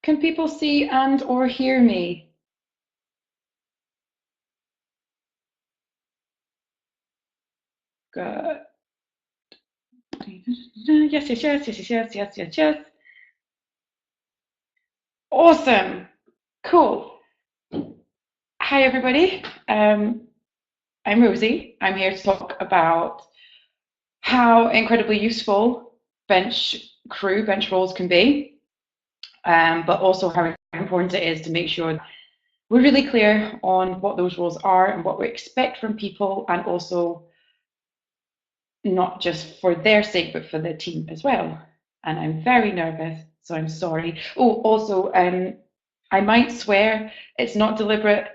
Can people see and or hear me? Good. Yes, yes, yes, yes, yes, yes, yes, yes. Awesome. Cool. Hi, everybody. I'm Rosie. I'm here to talk about how incredibly useful bench roles can be, but also how important it is to make sure we're really clear on what those roles are and what we expect from people, and also not just for their sake, but for the team as well. And I'm very nervous, so I'm sorry. Oh, also, I might swear. It's not deliberate.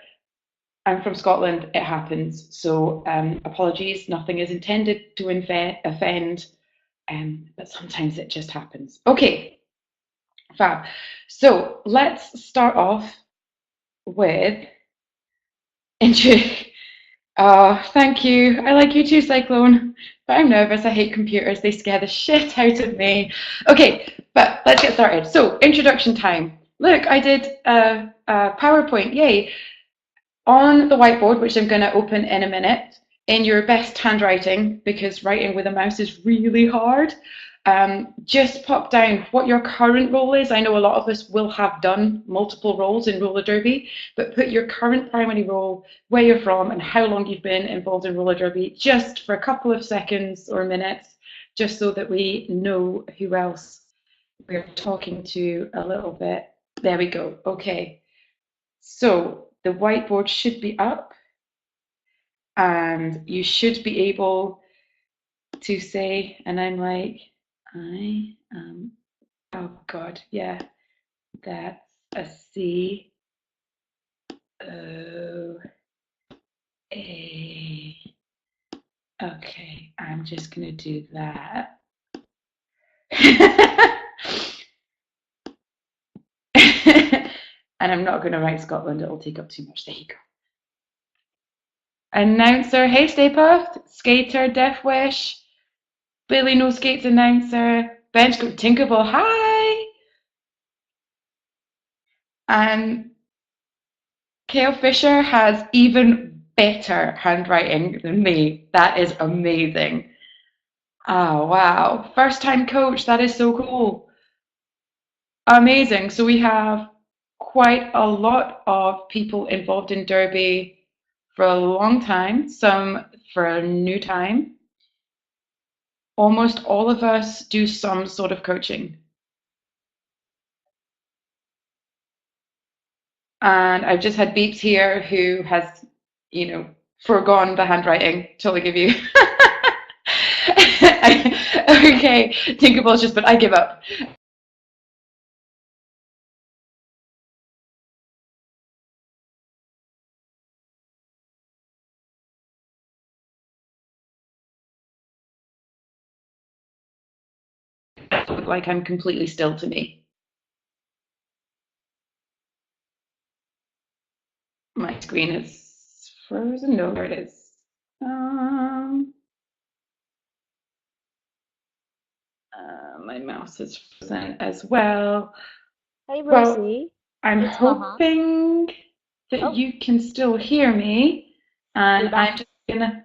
I'm from Scotland. It happens. So apologies. Nothing is intended to offend, but sometimes it just happens. Okay, fab. So let's start off with intro. Oh, thank you. I like you too, Cyclone. But I'm nervous. I hate computers. They scare the shit out of me. Okay, but let's get started. So, introduction time. Look, I did a PowerPoint. Yay. On the whiteboard, which I'm going to open in a minute, in your best handwriting, because writing with a mouse is really hard, just pop down what your current role is. I know a lot of us will have done multiple roles in roller derby, but put your current primary role, where you're from, and how long you've been involved in roller derby, just for a couple of seconds or minutes, just so that we know who else we're talking to a little bit. There we go. Okay. So the whiteboard should be up, and you should be able to say, and I'm like, I am, oh God, yeah, that's a C O A. Okay, I'm just going to do that. And I'm not going to write Scotland, it'll take up too much. There you go. Announcer, hey, Stay Puft. Skater, Death Wish. Billy No Skates announcer. Bench Tinkerbell, hi. And Kale Fisher has even better handwriting than me. That is amazing. Oh, wow. First time coach, that is so cool. Amazing. So we have quite a lot of people involved in Derby for a long time, some for a new time. Almost all of us do some sort of coaching. And I've just had Beeps here who has, foregone the handwriting. Totally give you. Okay, Tinkerbell's just, but I give up. Like I'm completely still to me. My screen is frozen. No, there it is. My mouse is frozen as well. Hey, Well, Rosie. I'm It's Maha. hoping that Oh, you can still hear me, and you're back. I'm just gonna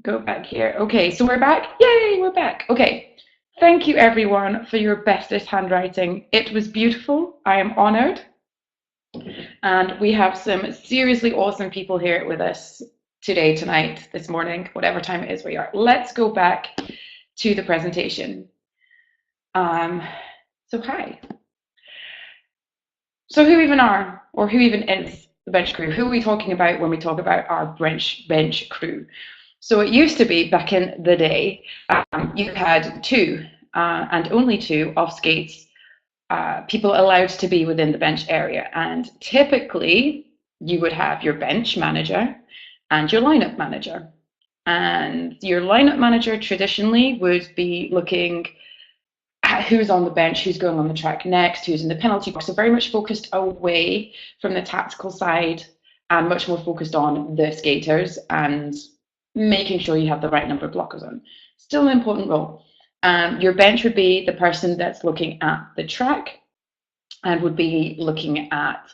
go back here. Okay, so we're back. Yay, we're back. Okay, thank you everyone for your bestest handwriting. It was beautiful. I am honored. And we have some seriously awesome people here with us today, tonight, this morning, whatever time it is we are. Let's go back to the presentation. So hi. So who even are, or who even is the bench crew? Who are we talking about when we talk about our bench crew? So it used to be, back in the day, you had two, and only two, off skates people allowed to be within the bench area. And typically, you would have your bench manager and your lineup manager. And your lineup manager traditionally would be looking at who's on the bench, who's going on the track next, who's in the penalty box. So very much focused away from the tactical side and much more focused on the skaters and making sure you have the right number of blockers on. Still an important role. Your bench would be the person that's looking at the track and would be looking at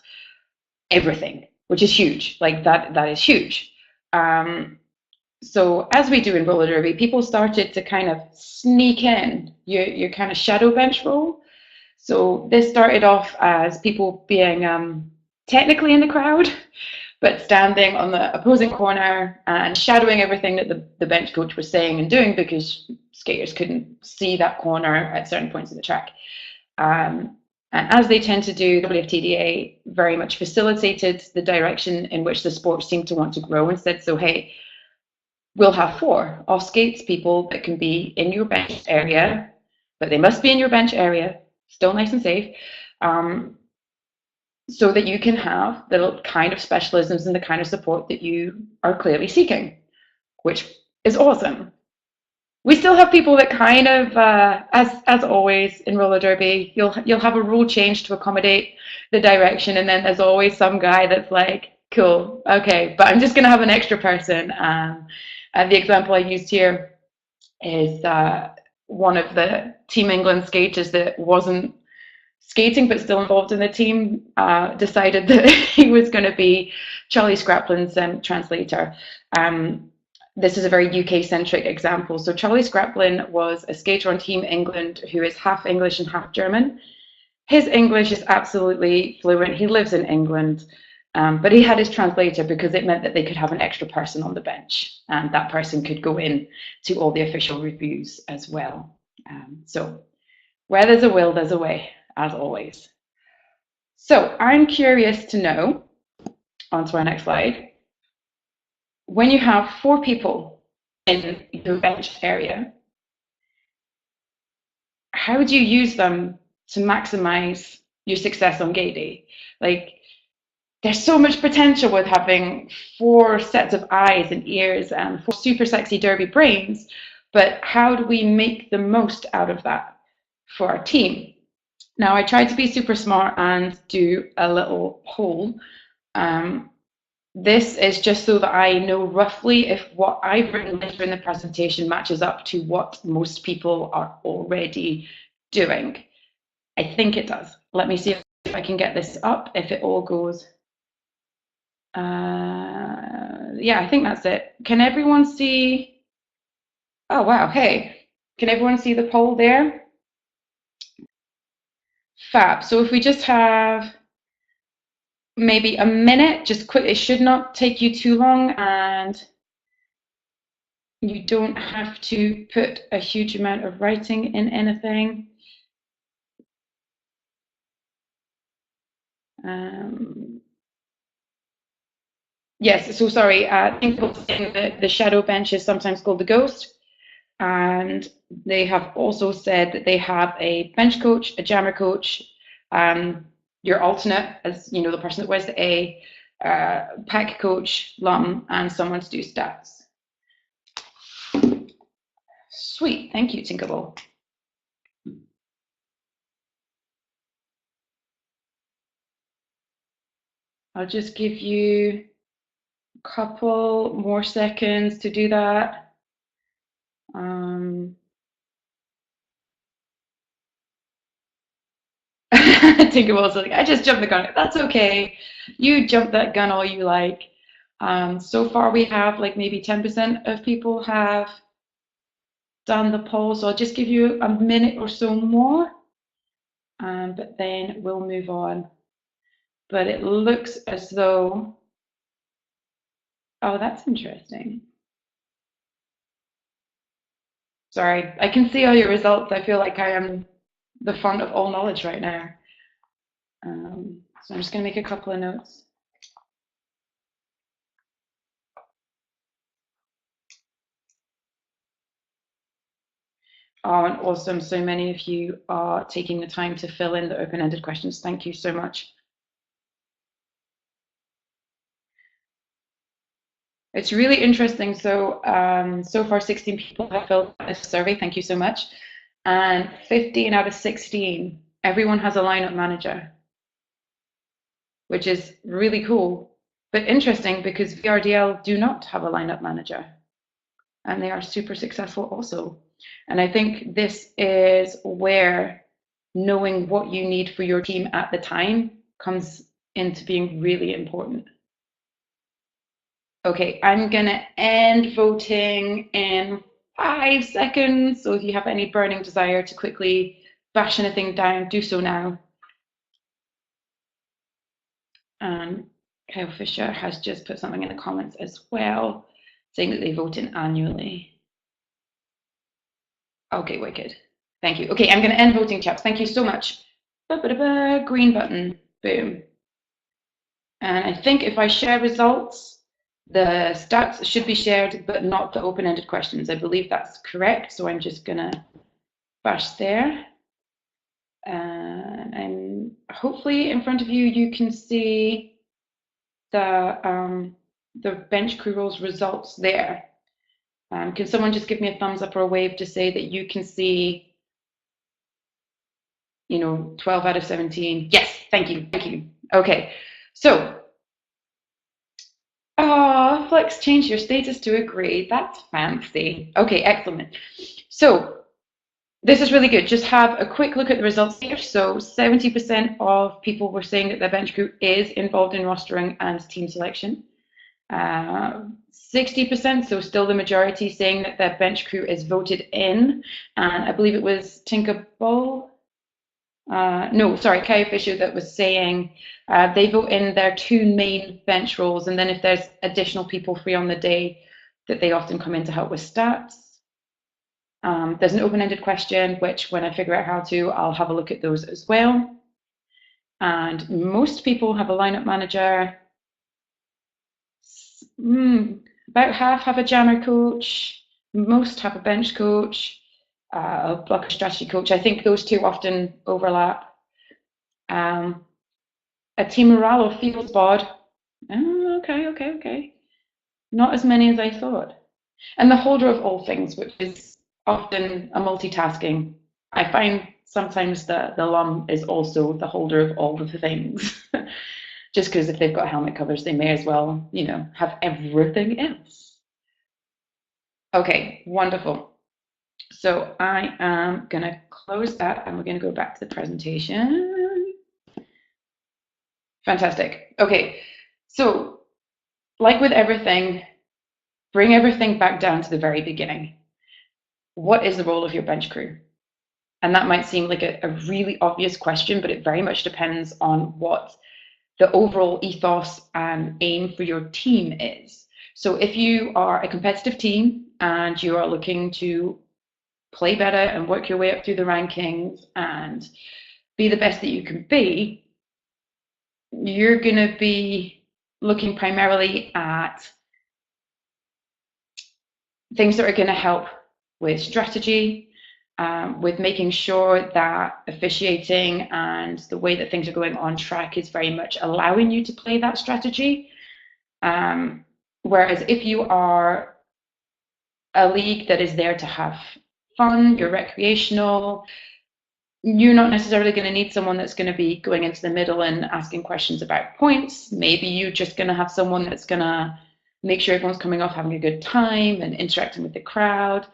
everything, which is huge. Like that is huge. So as we do in roller derby, people started to kind of sneak in your kind of shadow bench role. So this started off as people being technically in the crowd, but standing on the opposing corner and shadowing everything that the bench coach was saying and doing, because skaters couldn't see that corner at certain points of the track. And as they tend to do, WFTDA very much facilitated the direction in which the sport seemed to want to grow and said, so hey, we'll have 4 off skates people that can be in your bench area, but they must be in your bench area, still nice and safe, so that you can have the kind of specialisms and the kind of support that you are clearly seeking, which is awesome. We still have people that kind of, as always in roller derby, you'll have a rule change to accommodate the direction, and then there's always some guy that's like, cool, okay, but I'm just going to have an extra person. And the example I used here is one of the Team England skaters that wasn't skating but still involved in the team decided that he was going to be Charlie Scraplin's translator. This is a very UK-centric example. So Charlie Scraplin was a skater on Team England who is half English and half German. His English is absolutely fluent. He lives in England. But he had his translator because it meant that they could have an extra person on the bench, and that person could go in to all the official reviews as well. So where there's a will, there's a way, as always. So I'm curious to know, on to our next slide, when you have 4 people in your bench area, how do you use them to maximize your success on gay day? Like, there's so much potential with having 4 sets of eyes and ears and 4 super sexy derby brains, but how do we make the most out of that for our team? Now, I tried to be super smart and do a little poll. This is just so that I know roughly if what I've written later in the presentation matches up to what most people are already doing. I think it does. Let me see if I can get this up, if it all goes. Yeah, I think that's it. Can everyone see? Oh, wow. Hey, can everyone see the poll there? Fab. So if we just have maybe a minute, just quick, it should not take you too long, and you don't have to put a huge amount of writing in anything. Yes, so sorry, I think people saying that the shadow bench is sometimes called the ghost, and they have also said that they have a bench coach, a jammer coach, your alternate, as you know, the person that wears the A, pack coach, LUM, and someone to do stats. Sweet, thank you, Tinkerbell. I'll just give you a couple more seconds to do that. Tinkerbell's like, I just jumped the gun. That's okay. You jump that gun all you like. So far we have like maybe 10% of people have done the poll. So I'll just give you a minute or so more, but then we'll move on. But it looks as though, oh, that's interesting. Sorry, I can see all your results. I feel like I am the font of all knowledge right now. So I'm just going to make a couple of notes. Oh, and awesome. So many of you are taking the time to fill in the open-ended questions. Thank you so much. It's really interesting. So, so far 16 people have filled out this survey. Thank you so much. And 15 out of 16, everyone has a lineup manager, which is really cool, but interesting because VRDL do not have a lineup manager, and they are super successful also. And I think this is where knowing what you need for your team at the time comes into being really important. Okay, I'm gonna end voting in 5 seconds. So if you have any burning desire to quickly bash anything down, do so now. And Kyle Fisher has just put something in the comments as well, saying that they vote in annually. Okay, wicked. Thank you. Okay, I'm going to end voting, chaps. Thank you so much. Green button. Boom. And I think if I share results, the stats should be shared, but not the open-ended questions. I believe that's correct. So I'm just going to bash there. And hopefully in front of you, you can see the bench crew roles results there. Can someone just give me a thumbs up or a wave to say that you can see, 12 out of 17? Yes, thank you. Okay, so, Flex, change your status to agree. That's fancy. Okay, excellent. So this is really good. Just have a quick look at the results here. So 70% of people were saying that their bench crew is involved in rostering and team selection. 60%, so still the majority, saying that their bench crew is voted in. And I believe it was Tinkerbell. Kai Fisher that was saying they vote in their 2 main bench roles, and then if there's additional people free on the day, that they often come in to help with stats. There's an open-ended question, which when I figure out how to, I'll have a look at those as well. And most people have a lineup manager. About half have a jammer coach. Most have a bench coach. A blocker strategy coach. I think those two often overlap. A team morale or field bod. Okay. Not as many as I thought. And the holder of all things, which is often a multitasking. I find sometimes the LUM is also the holder of all of the things. Just because if they've got helmet covers, they may as well, have everything else. Okay, wonderful. So I am going to close that and we're going to go back to the presentation. Fantastic. Okay, so like with everything, bring everything back down to the very beginning. What is the role of your bench crew? And that might seem like a really obvious question, but it very much depends on what the overall ethos and aim for your team is. So if you are a competitive team and you are looking to play better and work your way up through the rankings and be the best that you can be, you're going to be looking primarily at things that are going to help with strategy, with making sure that officiating and the way that things are going on track is very much allowing you to play that strategy. Whereas if you are a league that is there to have fun, you're recreational, you're not necessarily going to need someone that's going to be going into the middle and asking questions about points. Maybe you're just going to have someone that's going to make sure everyone's coming off having a good time and interacting with the crowd.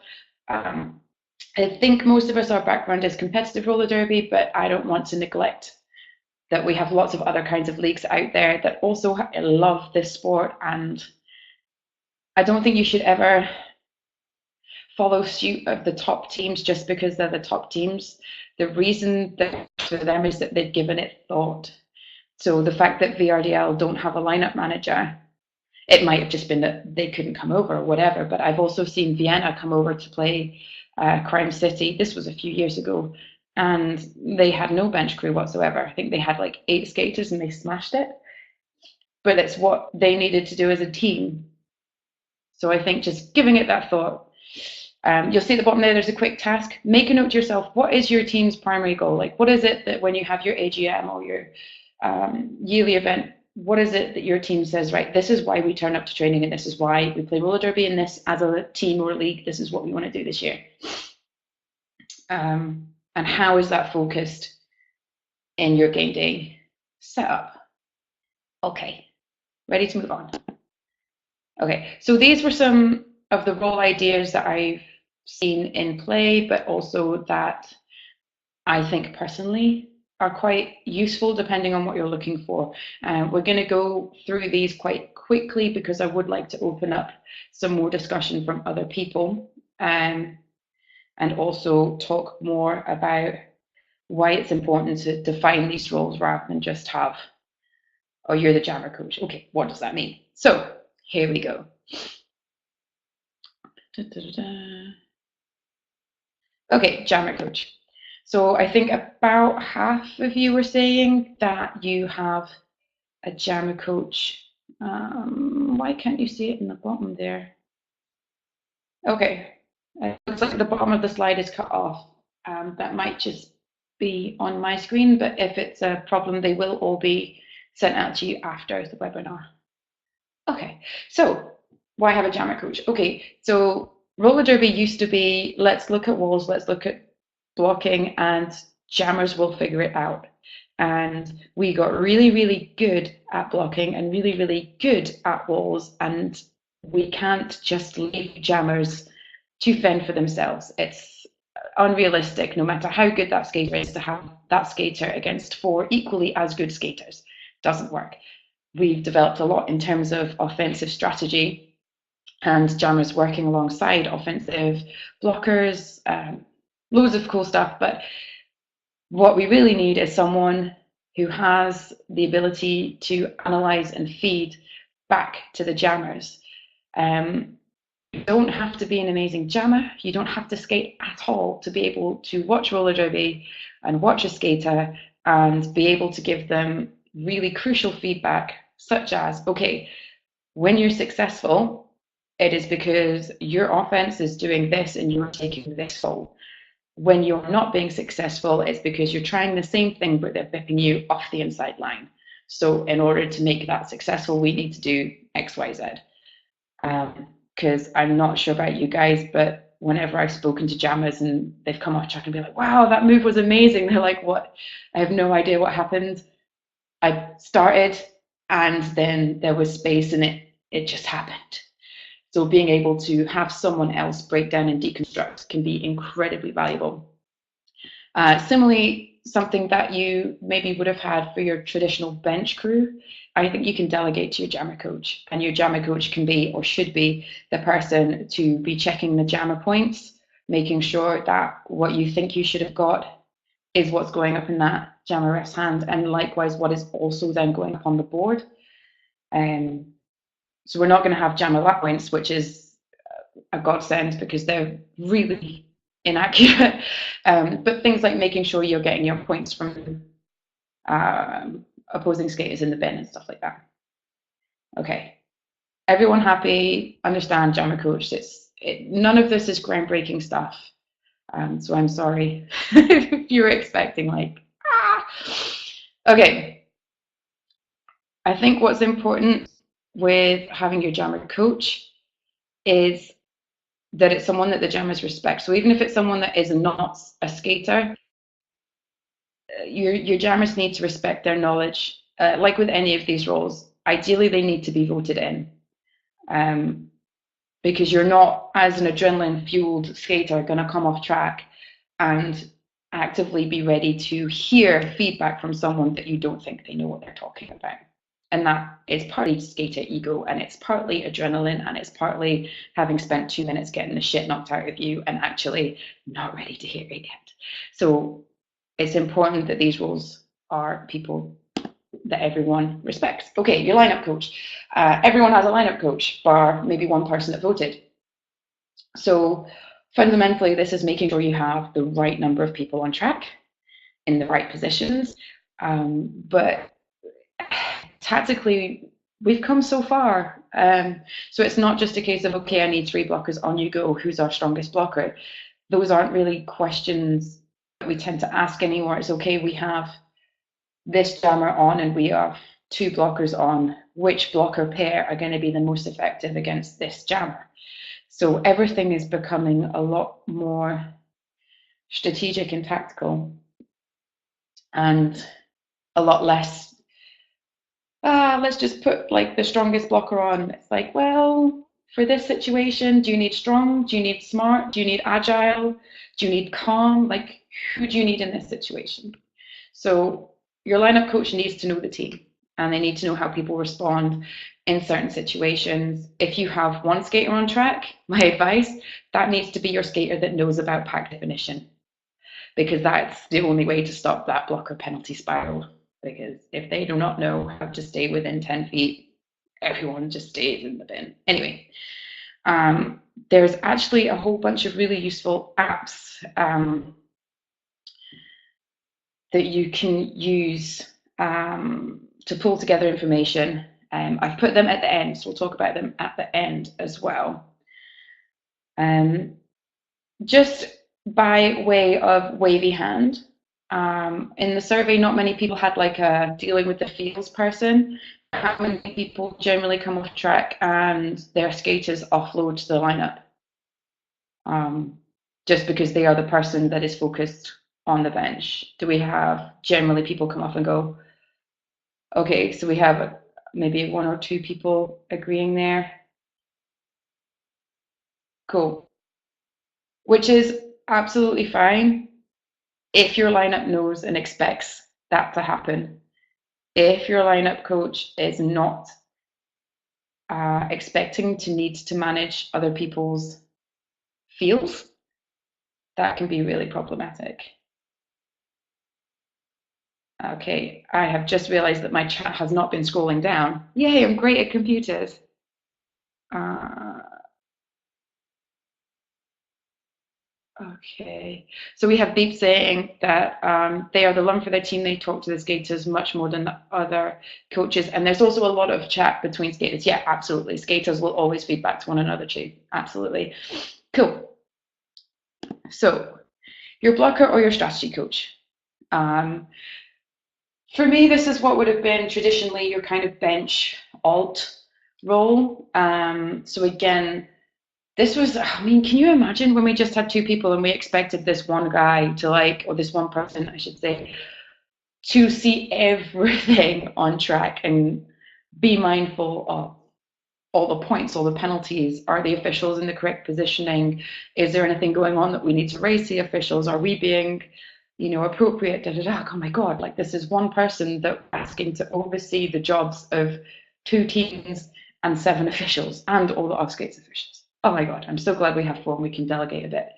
I think most of us, our background is competitive roller derby, but I don't want to neglect that we have lots of other kinds of leagues out there that also love this sport. And I don't think you should ever follow suit of the top teams just because they're the top teams. The reason that for them is that they've given it thought. So the fact that VRDL don't have a lineup manager, it might have just been that they couldn't come over or whatever, but I've also seen Vienna come over to play Crime City. This was a few years ago, and they had no bench crew whatsoever. I think they had like 8 skaters and they smashed it. But it's what they needed to do as a team. So I think just giving it that thought. You'll see at the bottom there's a quick task. Make a note to yourself, what is your team's primary goal? Like, what is it that when you have your AGM or your yearly event, what is it that your team says, right, this is why we turn up to training and this is why we play roller derby and this as a team or league, this is what we want to do this year. And how is that focused in your game day setup? Okay, ready to move on. Okay, so these were some of the role ideas that I've seen in play, but also that I think personally are quite useful depending on what you're looking for. We're going to go through these quite quickly because I would like to open up some more discussion from other people, and also talk more about why it's important to define these roles rather than just have, oh, you're the Jammer coach. Okay, what does that mean? So here we go. Okay, Jammer coach. So I think about half of you were saying that you have a Jammer coach. Why can't you see it in the bottom there? Okay, it looks like the bottom of the slide is cut off. That might just be on my screen, but if it's a problem, they will all be sent out to you after the webinar. Okay, so why have a Jammer coach? Okay, so roller derby used to be, let's look at walls, let's look at blocking, and jammers will figure it out. And we got really, really good at blocking and really, really good at walls, and we can't just leave jammers to fend for themselves. It's unrealistic, no matter how good that skater is, to have that skater against 4 equally as good skaters. Doesn't work. We've developed a lot in terms of offensive strategy and jammers working alongside offensive blockers, loads of cool stuff. But what we really need is someone who has the ability to analyze and feed back to the jammers. You don't have to be an amazing jammer. You don't have to skate at all to be able to watch roller derby and watch a skater and be able to give them really crucial feedback, such as, okay, when you're successful, it is because your offense is doing this and you're taking this fall. When you're not being successful, it's because you're trying the same thing, but they're bipping you off the inside line. So in order to make that successful, we need to do X, Y, Z. Because I'm not sure about you guys, but whenever I've spoken to jammers and they've come off track and be like, wow, that move was amazing. They're like, what? I have no idea what happened. I started and then there was space and it just happened. So being able to have someone else break down and deconstruct can be incredibly valuable. Similarly, something that you maybe would have had for your traditional bench crew, I think you can delegate to your jammer coach, and your jammer coach can be or should be the person to be checking the jammer points, making sure that what you think you should have got is what's going up in that jammer ref's hand, and likewise what is also then going up on the board. So we're not going to have jammer lap points, which is a godsend because they're really inaccurate. But things like making sure you're getting your points from opposing skaters in the bin and stuff like that. Okay, everyone happy? Understand jammer coach? None of this is groundbreaking stuff. So I'm sorry if you were expecting like, ah. Okay, I think what's important with having your jammer coach is that it's someone that the jammers respect. So even if it's someone that is not a skater, your jammers need to respect their knowledge. Like with any of these roles, ideally they need to be voted in, because you're not, as an adrenaline-fueled skater, going to come off track and actively be ready to hear feedback from someone that you don't think they know what they're talking about. And that is partly skater ego, and it's partly adrenaline, and it's partly having spent 2 minutes getting the shit knocked out of you and actually not ready to hear it yet. So it's important that these roles are people that everyone respects. Okay, your lineup coach. Everyone has a lineup coach, bar maybe one person that voted. So fundamentally, this is making sure you have the right number of people on track in the right positions. But tactically, we've come so far. So it's not just a case of, okay, I need 3 blockers, on you go, who's our strongest blocker? Those aren't really questions that we tend to ask anymore. It's okay, we have this jammer on and we have 2 blockers on. Which blocker pair are going to be the most effective against this jammer? So everything is becoming a lot more strategic and tactical, and a lot less let's just put like the strongest blocker on. It's like, well, for this situation? Do you need strong? Do you need smart? Do you need agile? Do you need calm? Like, who do you need in this situation? So your lineup coach needs to know the team, and they need to know how people respond in certain situations. If you have one skater on track, my advice, that needs to be your skater that knows about pack definition, because that's the only way to stop that blocker penalty spiral. Because if they do not know how to stay within 10 feet, everyone just stays in the bin. Anyway, there's actually a whole bunch of really useful apps that you can use to pull together information. I've put them at the end, so we'll talk about them at the end as well. Just by way of wavy hand, in the survey, not many people had like a dealing with the feels person. How many people generally come off track and their skaters offload to the lineup? Just because they are the person that is focused on the bench. Do we have generally people come off and go, okay, so we have maybe one or two people agreeing there. Cool. Which is absolutely fine if your lineup knows and expects that to happen. If your lineup coach is not expecting to need to manage other people's feels, that can be really problematic. Okay, I have just realized that my chat has not been scrolling down. Yay, I'm great at computers. Okay, so we have Beep saying that they are the lung for their team. They talk to the skaters much more than the other coaches. And there's also a lot of chat between skaters. Yeah, absolutely. Skaters will always feed back to one another too. Absolutely. Cool. So your blocker or your strategy coach. For me, this is what would have been traditionally your kind of bench alt role. So again, this was, I mean, can you imagine when we just had two people and we expected this one guy to like, or this one person, I should say, to see everything on track and be mindful of all the points, all the penalties. Are the officials in the correct positioning? Is there anything going on that we need to raise the officials? Are we being, appropriate? Da, da, da. Oh my God, like this is one person that we're asking to oversee the jobs of 2 teams and 7 officials and all the off-skates officials. Oh my God, I'm so glad we have 4 and we can delegate a bit.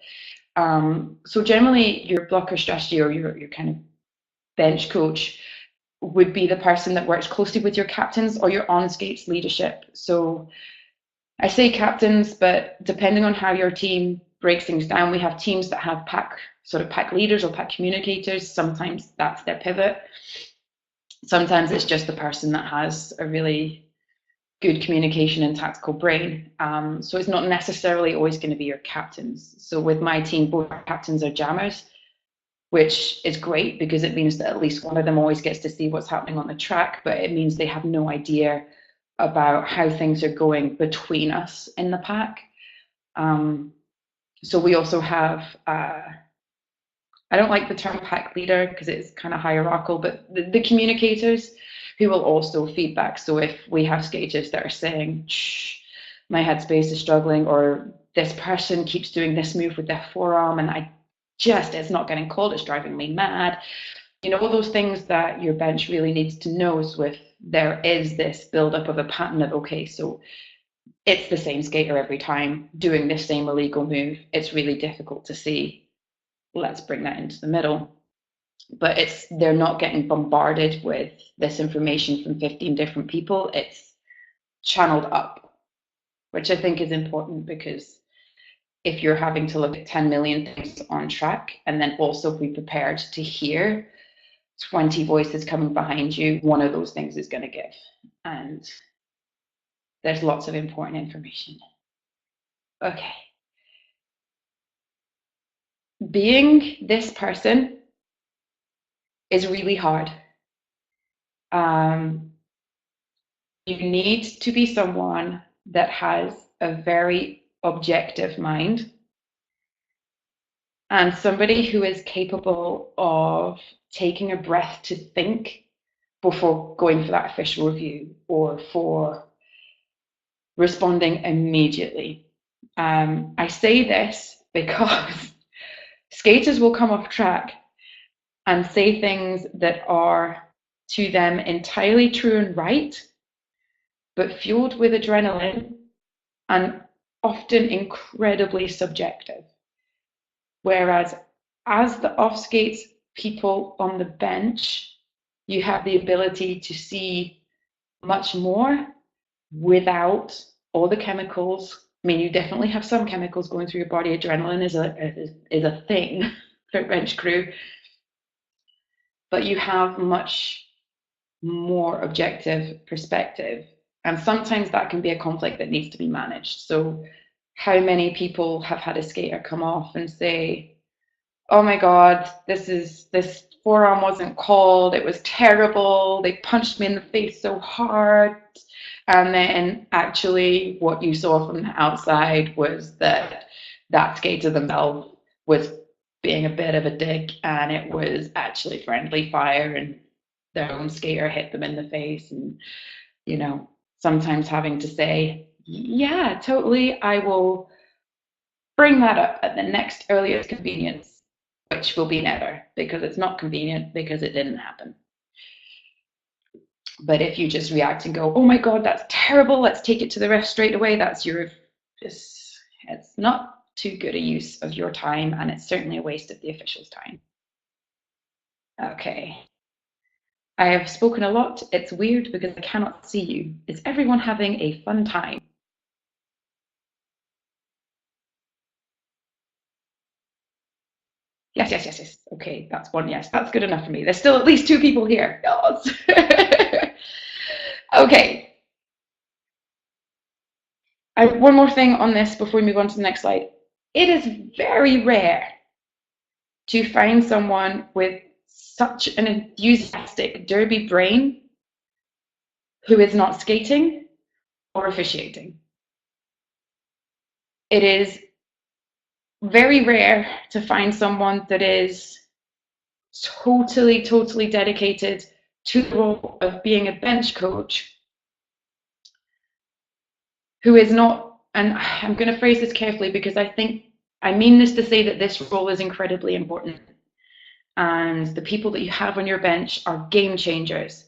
So generally your blocker strategy or your kind of bench coach would be the person that works closely with your captains or your on-skates leadership. So I say captains, but depending on how your team breaks things down, we have teams that have pack leaders or pack communicators. Sometimes that's their pivot. Sometimes it's just the person that has a really good communication and tactical brain. So it's not necessarily always going to be your captains. So with my team, both our captains are jammers, which is great because it means that at least one of them always gets to see what's happening on the track, but it means they have no idea about how things are going between us in the pack. So we also have, I don't like the term pack leader because it's kind of hierarchical, but the communicators who will also feedback. So if we have skaters that are saying, shh, my headspace is struggling, or this person keeps doing this move with their forearm and it's not getting called, it's driving me mad. All those things that your bench really needs to know is there is this buildup of a pattern of, okay, so it's the same skater every time doing this same illegal move. It's really difficult to see. Let's bring that into the middle. But they're not getting bombarded with this information from 15 different people. It's channeled up, which I think is important because if you're having to look at 10 million things on track and then also be prepared to hear 20 voices coming behind you, one of those things is going to give. And there's lots of important information. Okay. Being this person is really hard. You need to be someone that has a very objective mind and somebody who is capable of taking a breath to think before going for that official review or for responding immediately. I say this because skaters will come off track and say things that are to them entirely true and right, but fueled with adrenaline and often incredibly subjective. Whereas as the off skates people on the bench, you have the ability to see much more without all the chemicals. I mean, you definitely have some chemicals going through your body. Adrenaline is a thing for bench crew, but you have much more objective perspective. And sometimes that can be a conflict that needs to be managed. So how many people have had a skater come off and say, oh my God, this forearm wasn't called, it was terrible, they punched me in the face so hard. And then actually what you saw from the outside was that skater themselves was being a bit of a dick, and it was actually friendly fire, and their own skater hit them in the face. And, you know, sometimes having to say, yeah, totally, I will bring that up at the next earliest convenience, which will be never, because it's not convenient, because it didn't happen. But if you just react and go, oh my God, that's terrible, let's take it to the ref straight away, it's not too good a use of your time, and it's certainly a waste of the official's time. Okay. I have spoken a lot. It's weird because I cannot see you. Is everyone having a fun time? Yes, yes, yes, yes. Okay, that's one yes. That's good enough for me. There's still at least 2 people here. Yes. Okay. One more thing on this before we move on to the next slide. It is very rare to find someone with such an enthusiastic derby brain who is not skating or officiating. It is very rare to find someone that is totally, totally dedicated to the role of being a bench coach who is not, and I'm going to phrase this carefully because I mean this to say that this role is incredibly important. And the people that you have on your bench are game changers.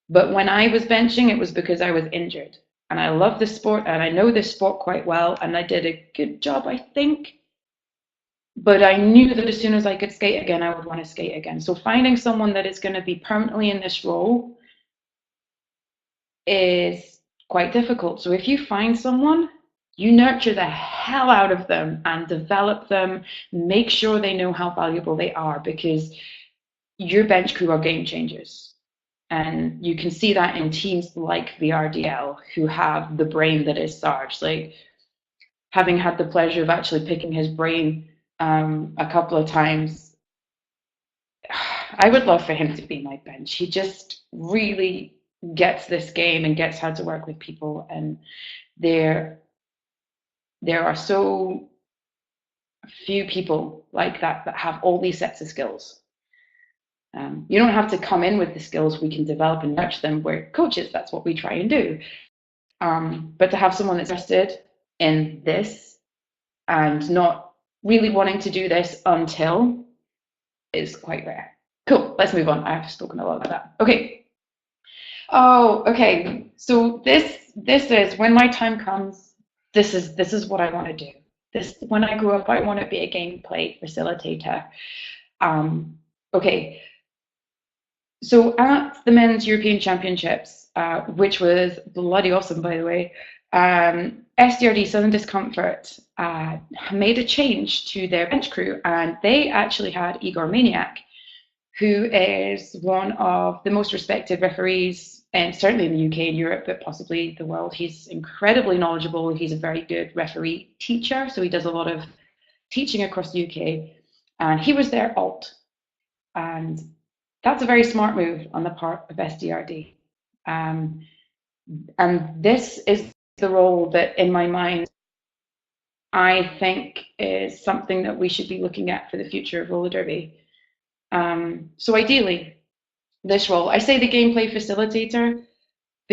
But when I was benching, it was because I was injured. And I love this sport, and I know this sport quite well, and I did a good job, I think. But I knew that as soon as I could skate again, I would want to skate again. So finding someone that is going to be permanently in this role is quite difficult. So if you find someone, you nurture the hell out of them and develop them, make sure they know how valuable they are, because your bench crew are game changers. And you can see that in teams like the RDL, who have the brain that is Sarge. Like, having had the pleasure of actually picking his brain a couple of times, I would love for him to be my bench. He just really gets this game and gets how to work with people. And there are so few people like that have all these sets of skills. You don't have to come in with the skills. We can develop and nurture them. We're coaches. That's what we try and do. But to have someone that's interested in this and not really wanting to do this until is quite rare. Cool. Let's move on. I've spoken a lot about that. Okay. Oh, okay. So this is when my time comes. This is what I want to do. When I grow up, I want to be a gameplay facilitator. Okay. So at the Men's European Championships, which was bloody awesome, by the way, SDRD, Southern Discomfort, made a change to their bench crew, and they actually had Igor Maniak, who is one of the most respected referees, and certainly in the UK and Europe, but possibly the world. He's incredibly knowledgeable. He's a very good referee teacher, so he does a lot of teaching across the UK, and he was their alt. And that's a very smart move on the part of SDRD. And this is the role that, in my mind, I think is something that we should be looking at for the future of roller derby. So ideally, this role, I say the gameplay facilitator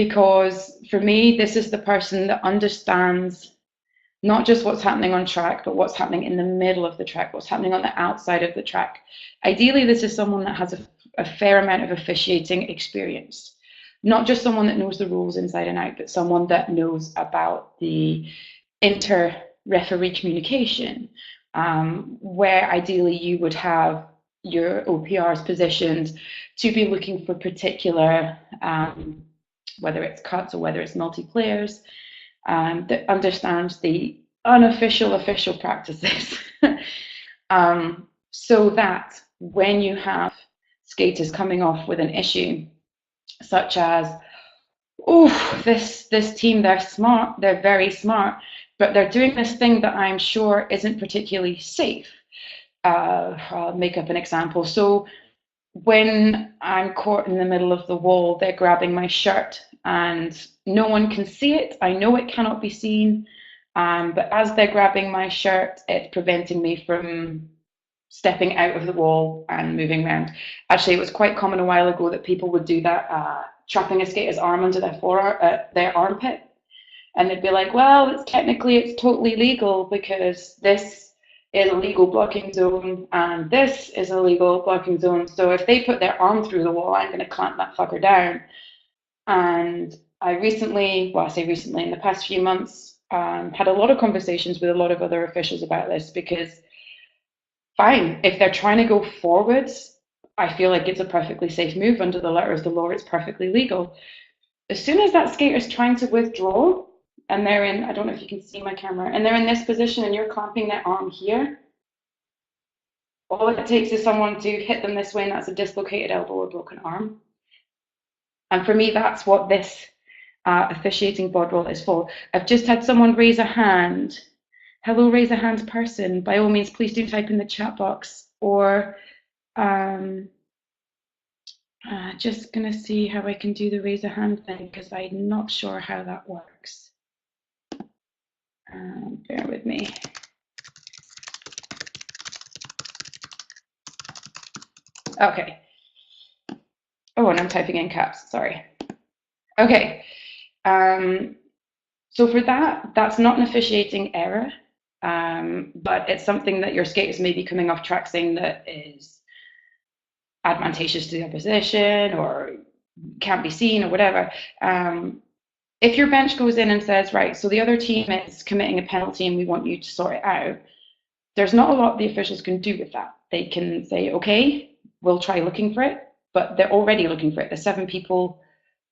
because for me, this is the person that understands not just what's happening on track, but what's happening in the middle of the track, what's happening on the outside of the track. Ideally, this is someone that has a fair amount of officiating experience, not just someone that knows the rules inside and out, but someone that knows about the inter-referee communication, where ideally you would have your OPRs positioned to be looking for particular, whether it's cuts or whether it's multiplayers, that understands the unofficial official practices, so that when you have skaters coming off with an issue, such as, oh, this team, they're smart, they're very smart, but they're doing this thing that I'm sure isn't particularly safe. I'll make up an example. So when I'm caught in the middle of the wall, they're grabbing my shirt and no one can see it. I know it cannot be seen, but as they're grabbing my shirt, it's preventing me from stepping out of the wall and moving around. Actually, it was quite common a while ago that people would do that, trapping a skater's arm under their armpit. And they'd be like, well, it's totally legal because this is a legal blocking zone and this is a legal blocking zone. So if they put their arm through the wall, I'm going to clamp that fucker down. And I recently, well, I say recently, in the past few months, had a lot of conversations with a lot of other officials about this, because fine, if they're trying to go forwards, I feel like it's a perfectly safe move under the letter of the law. It's perfectly legal. As soon as that skater is trying to withdraw and they're in, I don't know if you can see my camera, and they're in this position and you're clamping their arm here, all it takes is someone to hit them this way and that's a dislocated elbow or broken arm. And for me, that's what this officiating bod roll is for. I've just had someone raise a hand. Hello, raise a hand person. By all means, please do type in the chat box, or just gonna see how I can do the raise a hand thing, because I'm not sure how that works. Bear with me. Okay. Oh, and I'm typing in caps, sorry. Okay. So for that, that's not an officiating error, but it's something that your skaters may be coming off track saying that is advantageous to the opposition or can't be seen or whatever. If your bench goes in and says, right, so the other team is committing a penalty and we want you to sort it out, there's not a lot the officials can do with that. They can say, okay, we'll try looking for it, but they're already looking for it. There's 7 people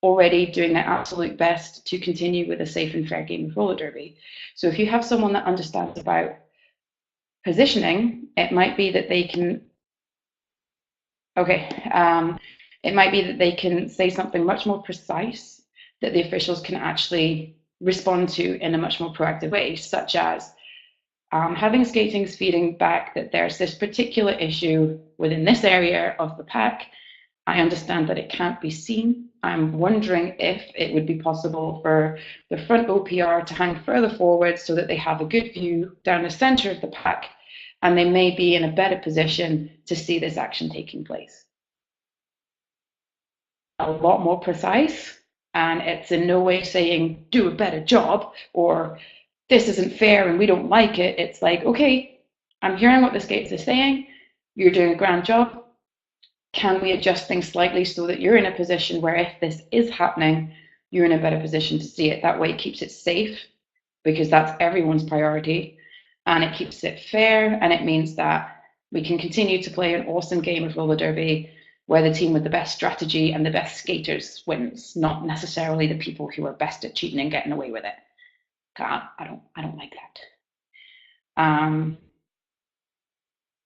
already doing their absolute best to continue with a safe and fair game of roller derby. So if you have someone that understands about positioning, it might be that they can, it might be that they can say something much more precise that the officials can actually respond to in a much more proactive way, such as having skatings feeding back that there's this particular issue within this area of the pack. I understand that it can't be seen. I'm wondering if it would be possible for the front OPR to hang further forward so that they have a good view down the center of the pack, and they may be in a better position to see this action taking place. A lot more precise, and it's in no way saying do a better job or this isn't fair and we don't like it. It's like, okay, I'm hearing what the skates are saying, you're doing a grand job. Can we adjust things slightly so that you're in a position where if this is happening, you're in a better position to see it? That way it keeps it safe, because that's everyone's priority, and it keeps it fair, and it means that we can continue to play an awesome game of roller derby where the team with the best strategy and the best skaters wins, not necessarily the people who are best at cheating and getting away with it. I don't like that.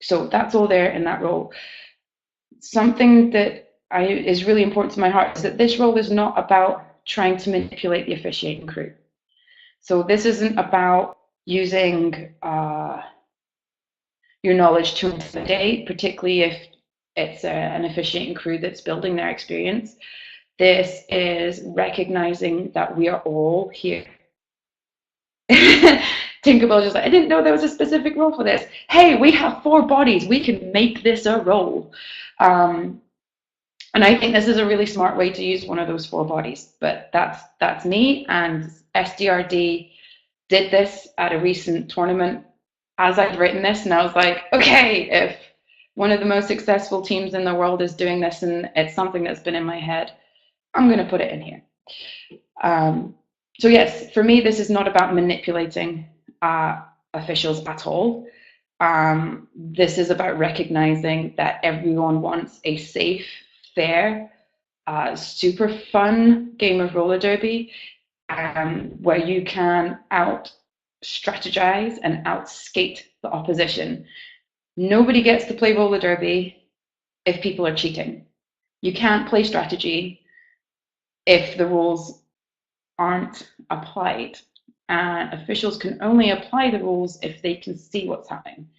So that's all there in that role. Something that is really important to my heart is that this role is not about trying to manipulate the officiating crew. So this isn't about using your knowledge to intimidate, particularly if it's an officiating crew that's building their experience. This is recognizing that we are all here. Tinkerbell just like, I didn't know there was a specific role for this. Hey, we have 4 bodies. We can make this a role. And I think this is a really smart way to use one of those four bodies. But that's me. And SDRD did this at a recent tournament as I'd written this, and I was like, okay, if one of the most successful teams in the world is doing this and it's something that's been in my head, I'm going to put it in here. So yes, for me, this is not about manipulating officials at all. This is about recognizing that everyone wants a safe, fair, super fun game of roller derby, where you can out strategize and out skate the opposition. Nobody gets to play roller derby if people are cheating. You can't play strategy if the rules aren't applied. And officials can only apply the rules if they can see what's happening.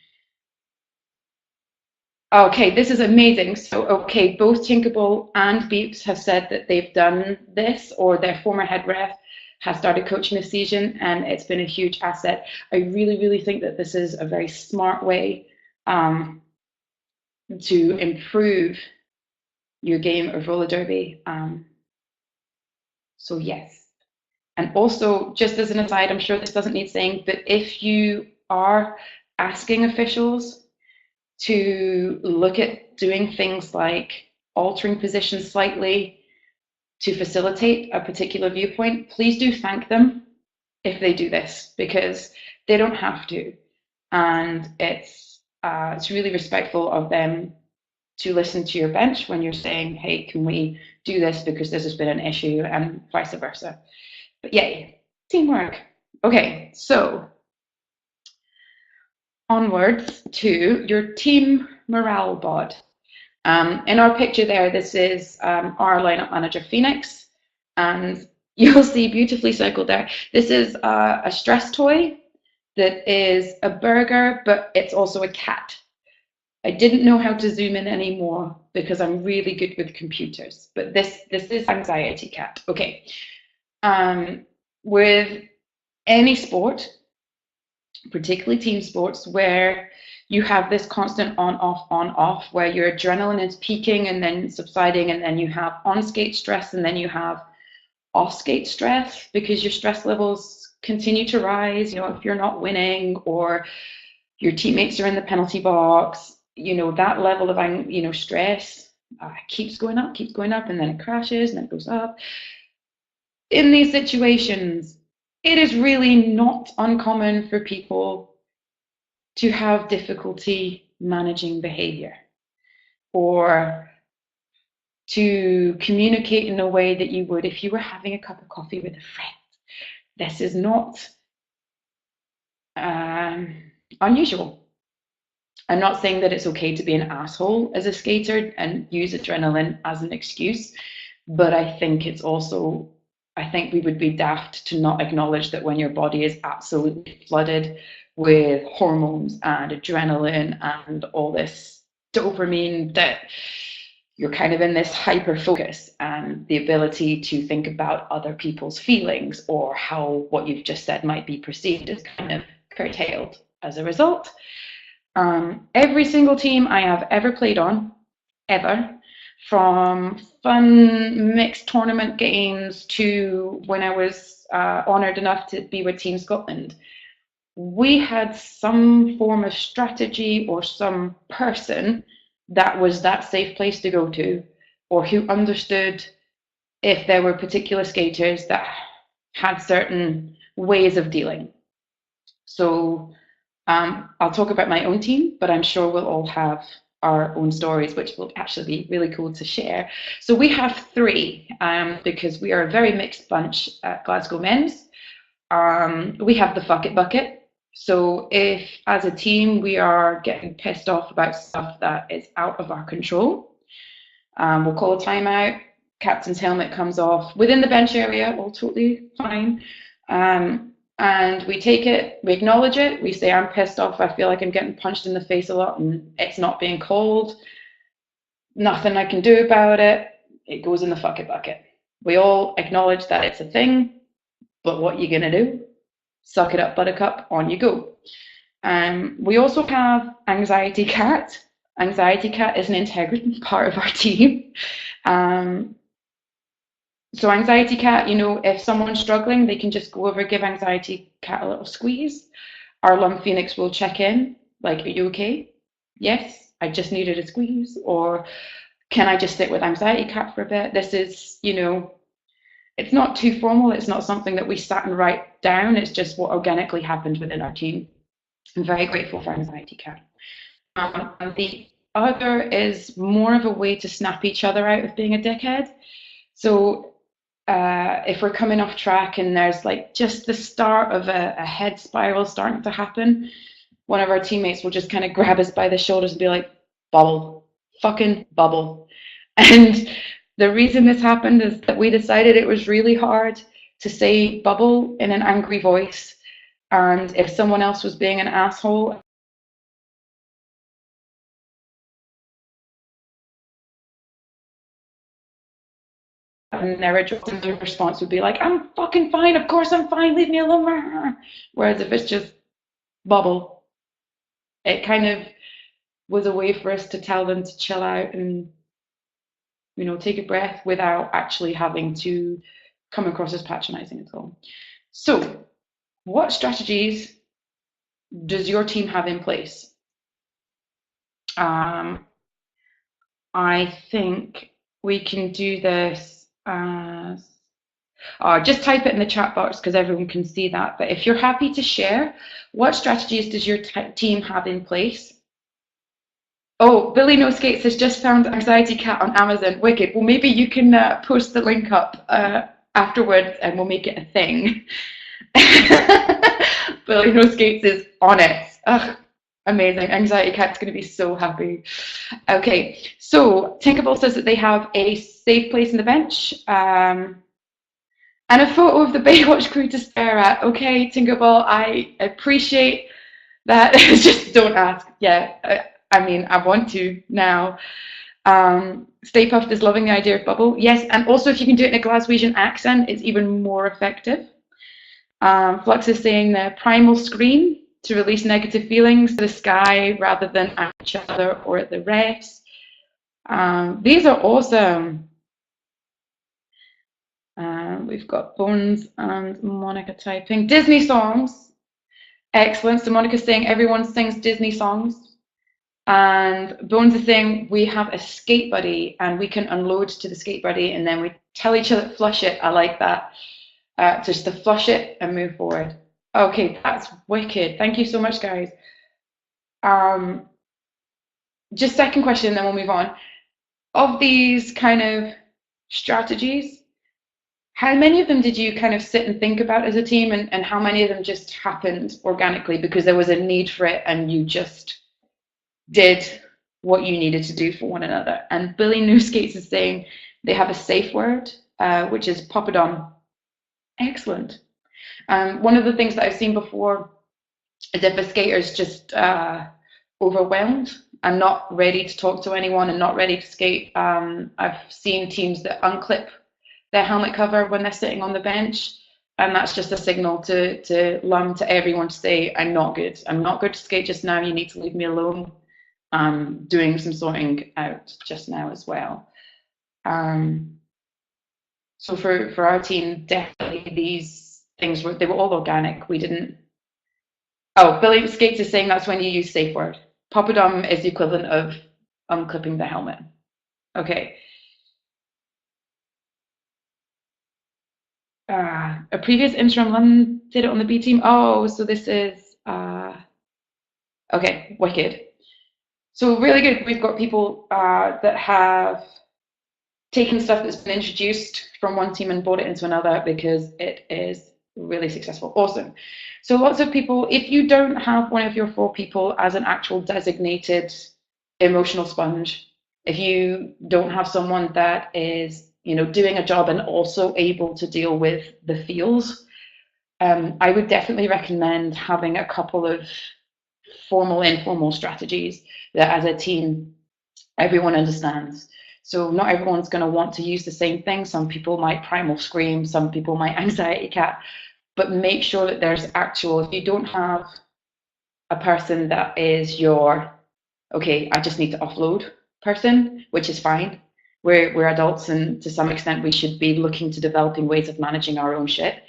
Okay, this is amazing. So, okay, both Tinkerbell and Beeps have said that they've done this, or their former head ref has started coaching this season, and it's been a huge asset. I really, really think that this is a very smart way to improve your game of roller derby. So yes. And also, just as an aside, I'm sure this doesn't need saying, but if you are asking officials to look at doing things like altering positions slightly to facilitate a particular viewpoint, please do thank them if they do this, because they don't have to. And it's really respectful of them to listen to your bench when you're saying, hey, can we do this because this has been an issue, and vice versa. But yay, teamwork. Okay, so onwards to your team morale bod. In our picture there, this is our lineup manager, Phoenix, and you'll see beautifully circled there. This is a stress toy that is a burger, but it's also a cat. I didn't know how to zoom in anymore because I'm really good with computers, but this is Anxiety Cat. Okay. With any sport, particularly team sports, where you have this constant on off, where your adrenaline is peaking and then subsiding, and then you have on skate stress, and then you have off skate stress because your stress levels continue to rise. You know, if you're not winning or your teammates are in the penalty box, you know, that level of stress keeps going up, and then it crashes and then it goes up. In these situations, it is really not uncommon for people to have difficulty managing behavior or to communicate in a way that you would if you were having a cup of coffee with a friend. This is not unusual. I'm not saying that it's okay to be an asshole as a skater and use adrenaline as an excuse, but I think we would be daft to not acknowledge that when your body is absolutely flooded with hormones and adrenaline and all this dopamine, that you're kind of in this hyper focus, and the ability to think about other people's feelings or how what you've just said might be perceived is kind of curtailed as a result. Every single team I have ever played on, ever, from fun mixed tournament games to when I was honoured enough to be with Team Scotland, we had some form of strategy or some person that was that safe place to go to, or who understood if there were particular skaters that had certain ways of dealing. So I'll talk about my own team, but I'm sure we'll all have our own stories, which will actually be really cool to share. So we have three, because we are a very mixed bunch at Glasgow Men's. We have the fuck it bucket. So if, as a team, we are getting pissed off about stuff that is out of our control, we'll call a timeout, captain's helmet comes off within the bench area, all totally fine. And we take it, we acknowledge it, we say, I'm pissed off, I feel like I'm getting punched in the face a lot and it's not being called. Nothing I can do about it. It goes in the fuck it bucket. We all acknowledge that it's a thing, but what are you going to do? Suck it up, buttercup, on you go. We also have Anxiety Cat. Anxiety Cat is an integral part of our team. So Anxiety Cat, if someone's struggling, they can just go over, give Anxiety Cat a little squeeze. Our Lum Phoenix will check in, like, are you okay? Yes, I just needed a squeeze. Or can I just sit with Anxiety Cat for a bit? This is, it's not too formal. It's not something that we sat and write down. It's just what organically happened within our team. I'm very grateful for Anxiety Cat. And the other is more of a way to snap each other out of being a dickhead. So if we're coming off track and there's like just the start of a head spiral starting to happen, one of our teammates will just kind of grab us by the shoulders and be like, bubble, fucking bubble. And the reason this happened is that we decided it was really hard to say bubble in an angry voice. And if someone else was being an asshole, and their response would be like, I'm fucking fine, of course I'm fine, leave me alone. Whereas if it's just bubble, it kind of was a way for us to tell them to chill out and, take a breath without actually having to come across as patronizing at all. So, what strategies does your team have in place? I think we can do this as just type it in the chat box because everyone can see that. But if you're happy to share, what strategies does your team have in place? Oh, Billy No Skates has just found Anxiety Cat on Amazon. Wicked. Well, maybe you can post the link up afterwards and we'll make it a thing. Billy No Skates is on it. Ugh, amazing. Anxiety Cat's going to be so happy. Okay, so Tinkerbell says that they have a safe place on the bench. And a photo of the Baywatch crew to stare at. Okay, Tinkerbell, I appreciate that. Just don't ask. Yeah, I mean, I want to now. Stay Puft is loving the idea of bubble. Yes, and also if you can do it in a Glaswegian accent, it's even more effective. Flux is saying the primal scream to release negative feelings to the sky rather than at each other or at the refs. These are awesome. We've got Bones and Monica typing. Disney songs. Excellent. So Monica's saying everyone sings Disney songs. And Bones is saying we have a skate buddy and we can unload to the skate buddy and then we tell each other, flush it. I like that. Just to flush it and move forward. Okay, that's wicked. Thank you so much, guys. Just second question, then we'll move on. Of these kind of strategies, how many of them did you kind of sit and think about as a team, and how many of them just happened organically because there was a need for it and you just did what you needed to do for one another? And Billy New Skates is saying they have a safe word, which is Poppadom. Excellent. One of the things that I've seen before is if a skater's just overwhelmed and not ready to talk to anyone and not ready to skate, I've seen teams that unclip their helmet cover when they're sitting on the bench, and that's just a signal to Lum, to everyone, to say, I'm not good to skate just now, you need to leave me alone. I'm doing some sorting out just now as well. So for our team, definitely these things they were all organic. We didn't. Oh, Billy Skates is saying that's when you use safe word. Poppadom is the equivalent of unclipping the helmet. Okay. A previous interim Lum did it on the B team. Oh, so this is okay, wicked. So really good. We've got people that have taken stuff that's been introduced from one team and brought it into another because it is really successful. Awesome. So lots of people, if you don't have one of your 4 people as an actual designated emotional sponge, if you don't have someone that is doing a job and also able to deal with the feels, I would definitely recommend having a couple of formal, informal strategies that as a team, everyone understands. So not everyone's going to want to use the same thing. Some people might primal scream, some people might Anxiety Cat, but make sure that there's actual, if you don't have a person that is your, okay, I just need to offload person, which is fine. We're adults, and to some extent we should be looking to developing ways of managing our own shit.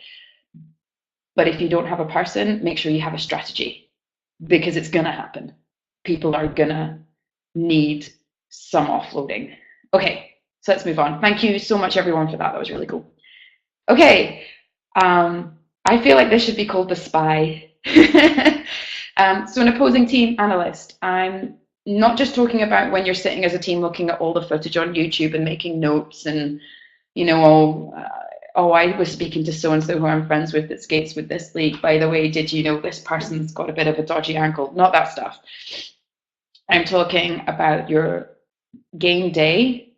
But if you don't have a person, make sure you have a strategy, because it's going to happen. People are going to need some offloading. Okay, so let's move on. Thank you so much, everyone, for that. That was really cool. Okay, I feel like this should be called the spy. So an opposing team analyst. I'm not just talking about when you're sitting as a team looking at all the footage on YouTube and making notes and, you know, oh, I was speaking to so-and-so who I'm friends with that skates with this league. By the way, did you know this person's got a bit of a dodgy ankle? Not that stuff. I'm talking about your game day.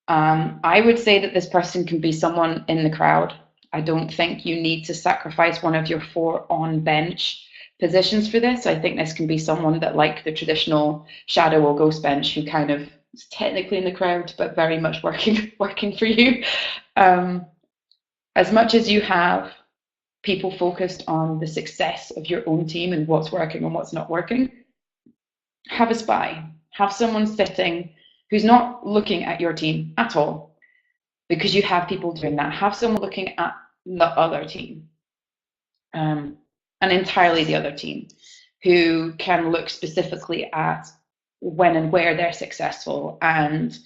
I would say that this person can be someone in the crowd. I don't think you need to sacrifice one of your 4 on bench positions for this. I think this can be someone that, like the traditional shadow or ghost bench, who kind of is technically in the crowd, but very much working for you. As much as you have people focused on the success of your own team and what's working and what's not working, have a spy. Have someone sitting who's not looking at your team at all, because you have people doing that. Have someone looking at the other team, and entirely the other team, who can look specifically at when and where they're successful and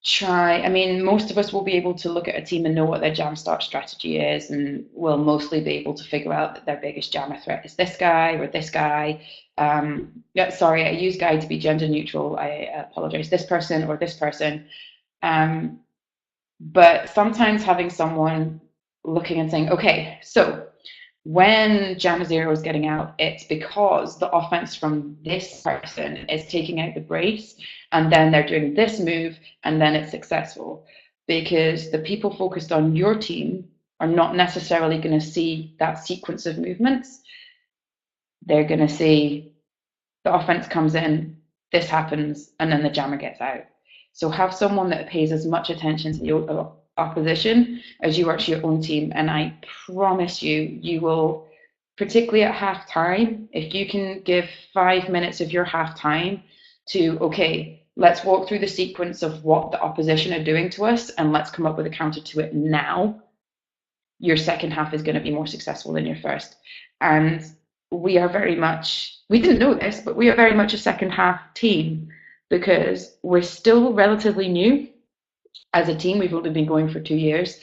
try. I mean, most of us will be able to look at a team and know what their jam start strategy is, and we'll mostly be able to figure out that their biggest jammer threat is this guy or this guy. Yeah, sorry, I use guy to be gender neutral. I apologize. This person or this person. But sometimes having someone looking and saying, okay, so when Jammer Zero is getting out, it's because the offense from this person is taking out the brace, and then they're doing this move, and then it's successful. Because the people focused on your team are not necessarily going to see that sequence of movements. They're going to see the offense comes in, this happens, and then the jammer gets out. So have someone that pays as much attention to the opposition as you are to your own team, and I promise you, you will, particularly at half time, if you can give 5 minutes of your half time to, okay, let's walk through the sequence of what the opposition are doing to us and let's come up with a counter to it now, your second half is going to be more successful than your first. And we are very much, we didn't know this, but we are very much a second half team, because we're still relatively new as a team. We've only been going for 2 years.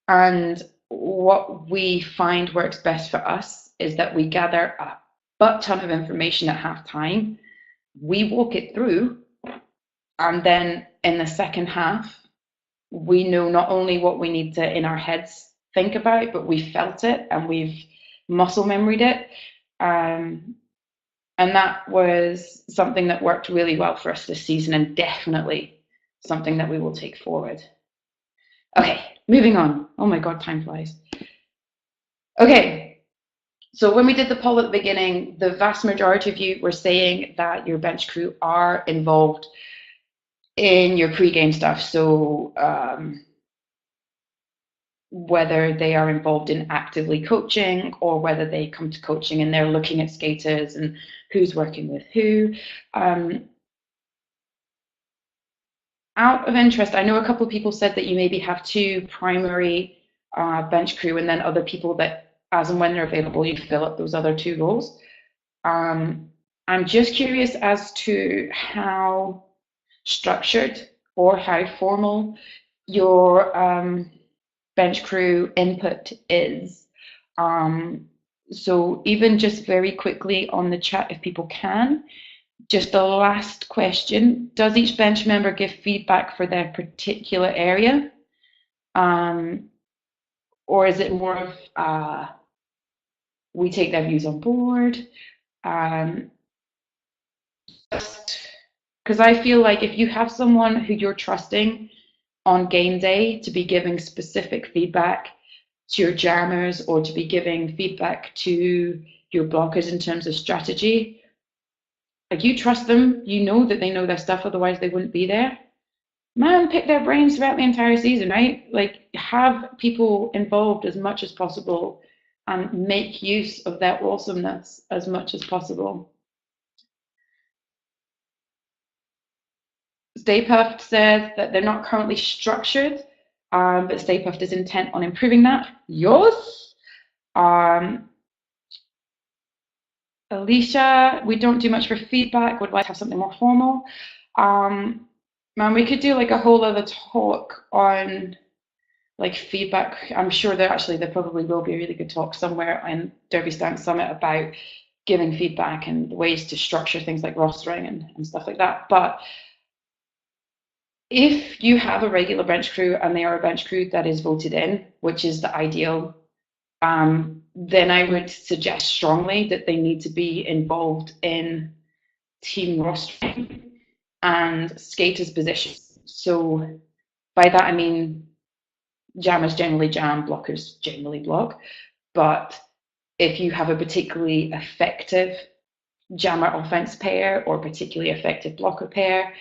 And what we find works best for us is that we gather a butt ton of information at half time. We walk it through. And then in the second half, we know not only what we need to, in our heads, think about, but we felt it and we've muscle memoried it. And that was something that worked really well for us this season, and definitely something that we will take forward. Okay, moving on. Oh my God, time flies. Okay, so when we did the poll at the beginning, the vast majority of you were saying that your bench crew are involved in your pre-game stuff. So whether they are involved in actively coaching, or whether they come to coaching and they're looking at skaters and who's working with who. Out of interest, I know a couple of people said that you maybe have 2 primary bench crew, and then other people that, as and when they're available, you fill up those other 2 roles. I'm just curious as to how structured or how formal your bench crew input is. So even just very quickly on the chat, if people can, just the last question: does each bench member give feedback for their particular area? Or is it more of we take their views on board? Because I feel like if you have someone who you're trusting on game day to be giving specific feedback to your jammers, or to be giving feedback to your blockers in terms of strategy, like, you trust them, you know that they know their stuff, otherwise they wouldn't be there. Man, pick their brains throughout the entire season, right? Like, have people involved as much as possible and make use of their awesomeness as much as possible. Stay Puft said that they're not currently structured, but Stay Puft is intent on improving that. Yes. Alicia, we don't do much for feedback, would like to have something more formal. Man, we could do like a whole other talk on like feedback. I'm sure there probably will be a really good talk somewhere in Derby Stance Summit about giving feedback and ways to structure things like rostering and stuff like that. But if you have a regular bench crew and they are a bench crew that is voted in, which is the ideal, then I would suggest strongly that they need to be involved in team rostering and skaters' positions. So by that I mean jammers generally jam, blockers generally block. But if you have a particularly effective jammer offense pair or particularly effective blocker pair,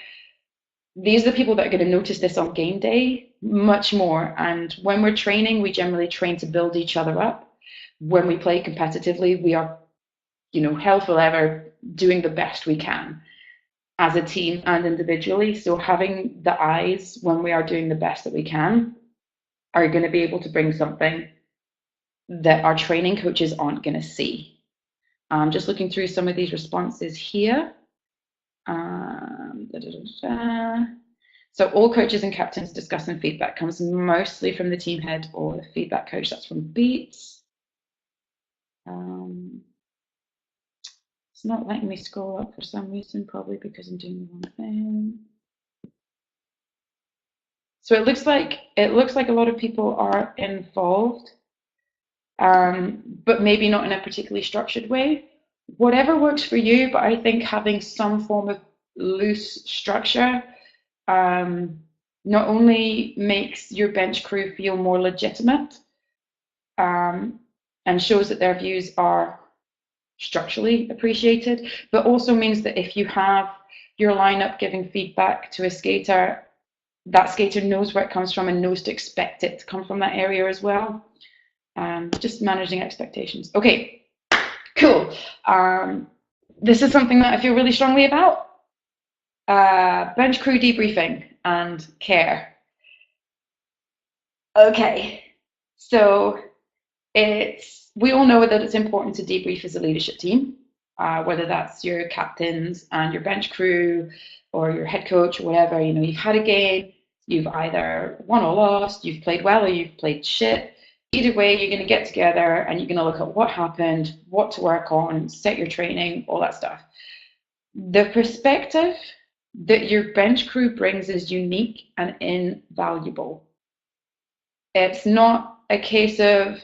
these are the people that are going to notice this on game day much more. And when we're training, we generally train to build each other up. When we play competitively, we are, hell for leather, doing the best we can as a team and individually. So having the eyes when we are doing the best that we can are going to be able to bring something that our training coaches aren't going to see. Just looking through some of these responses here. So all coaches and captains discussing feedback comes mostly from the team head or the feedback coach. That's from Beats. It's not letting me scroll up for some reason, probably because I'm doing the wrong thing. So it looks like a lot of people are involved, but maybe not in a particularly structured way. Whatever works for you, but I think having some form of loose structure not only makes your bench crew feel more legitimate and shows that their views are structurally appreciated, but also means that if you have your lineup giving feedback to a skater, that skater knows where it comes from and knows to expect it to come from that area as well. Just managing expectations. Okay, cool. This is something that I feel really strongly about. Bench crew debriefing and care. Okay, so we all know that it's important to debrief as a leadership team, whether that's your captains and your bench crew or your head coach or whatever. You've had a game, you've either won or lost, you've played well or you've played shit. Either way, you're going to get together and you're going to look at what happened, what to work on, set your training, all that stuff. The perspective that your bench crew brings is unique and invaluable. It's not a case of,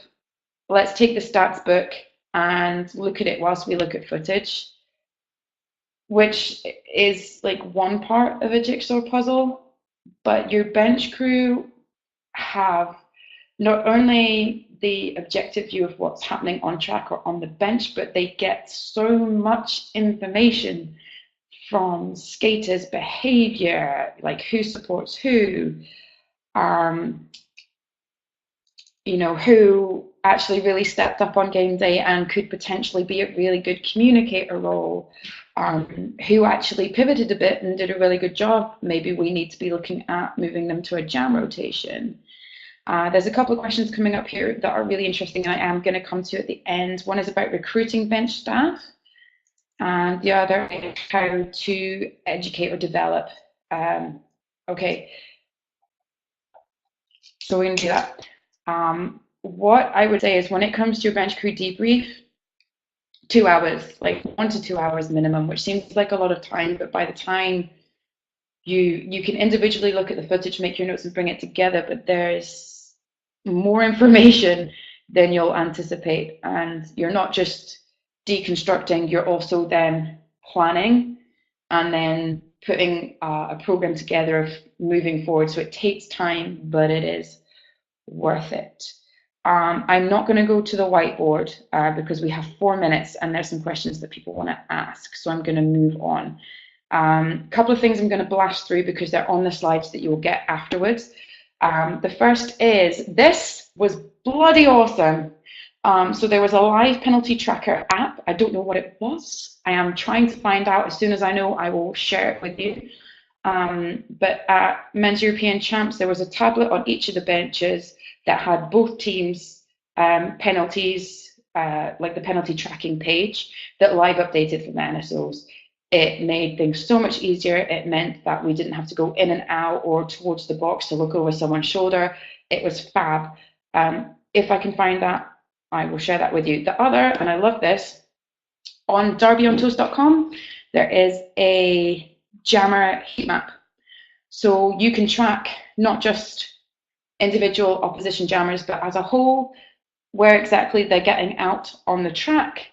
let's take the stats book and look at it whilst we look at footage, which is like one part of a jigsaw puzzle, but your bench crew have not only the objective view of what's happening on track or on the bench, but they get so much information from skaters' behavior, like who supports who, who actually really stepped up on game day and could potentially be a really good communicator role, who actually pivoted a bit and did a really good job. Maybe we need to be looking at moving them to a jam rotation. There's a couple of questions coming up here that are really interesting and I am going to come to at the end. One is about recruiting bench staff and the other is how to educate or develop. Okay, so we're going to do that. What I would say is when it comes to your bench crew debrief, 2 hours, like 1 to 2 hours minimum, which seems like a lot of time, but by the time you can individually look at the footage, make your notes and bring it together, but there's more information than you'll anticipate. And you're not just deconstructing, you're also then planning and then putting a program together of moving forward. So it takes time, but it is worth it. I'm not going to go to the whiteboard because we have 4 minutes and there's some questions that people want to ask. So I'm going to move on. A couple of things I'm going to blast through because they're on the slides that you'll get afterwards. The first is, this was bloody awesome. So there was a live penalty tracker app. I don't know what it was. I am trying to find out. As soon as I know, I will share it with you. But at Men's European Champs, there was a tablet on each of the benches that had both teams' penalties, like the penalty tracking page, that live updated from the NSOs. It made things so much easier. It meant that we didn't have to go in and out or towards the box to look over someone's shoulder. It was fab. If I can find that, I will share that with you. The other, and I love this, on derbyontoast.com, there is a jammer heat map. So you can track not just individual opposition jammers, but as a whole, where exactly they're getting out on the track.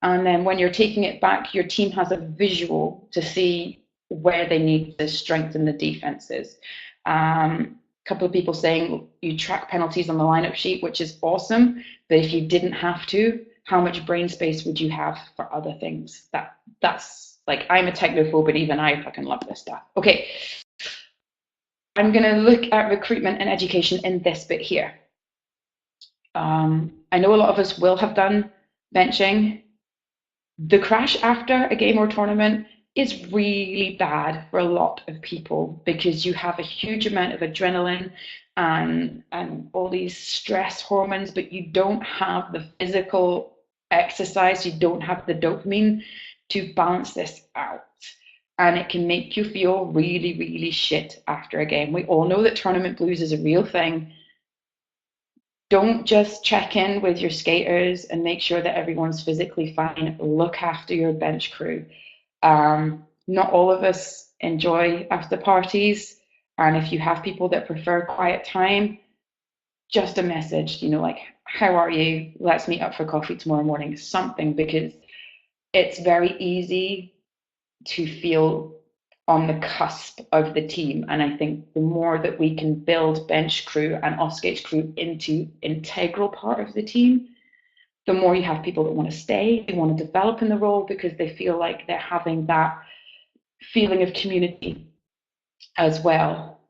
And then when you're taking it back, your team has a visual to see where they need to strengthen the defenses. A couple of people saying you track penalties on the lineup sheet, which is awesome. But if you didn't have to, how much brain space would you have for other things? That's like, I'm a technophobe, but even I fucking love this stuff. Okay, I'm going to look at recruitment and education in this bit here. I know a lot of us will have done benching. The crash after a game or tournament is really bad for a lot of people because you have a huge amount of adrenaline and all these stress hormones, but you don't have the physical exercise, you don't have the dopamine to balance this out. And it can make you feel really, really shit after a game. We all know that tournament blues is a real thing. Don't just check in with your skaters and make sure that everyone's physically fine. Look after your bench crew. Not all of us enjoy after parties. And if you have people that prefer quiet time, just a message, you know, like, how are you? Let's meet up for coffee tomorrow morning, something, because it's very easy to feel on the cusp of the team. And I think the more that we can build bench crew and off-skates crew into integral part of the team, the more you have people that want to stay, they want to develop in the role because they feel like they're having that feeling of community as well.